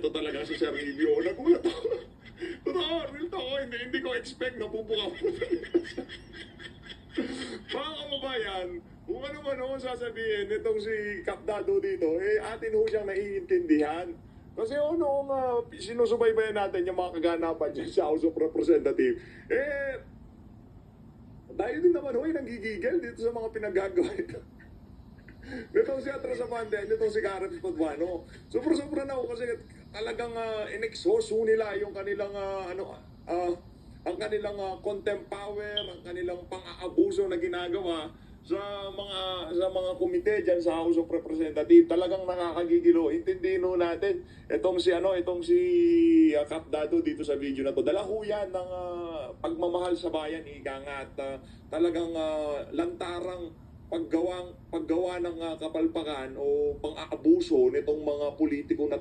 ito talaga si Sir Livio. Nagulat ako. Totoo, real to ako. Hindi ko expect na pupuka ko. Mga kababayan, kung ano man ho sasabihin nitong si Kapdado dito, atin ho siyang naiintindihan. Kasi noong sinusubaybayan natin yung mga kaganapan dyan sa House of Representatives, tayo din naman ho nanggigigil dito sa mga pinagagawa ito. Nitong si Atrasapante, nitong si Garrett Paduano. Sobra-sobra na ako kasi talagang in-exhaust nila yung kanilang ang kanilang contempt power, ang kanilang pang-aabuso na ginagawa sa mga komite diyan sa House of Representatives. Talagang nakakagigilo. Intindihin ho natin itong si Kapdado dito sa video na to. Dala ho yan ng pagmamahal sa bayan, ika nga, at talagang lantarang paggawa ng kapalpakan o pang-aabuso nitong mga politiko na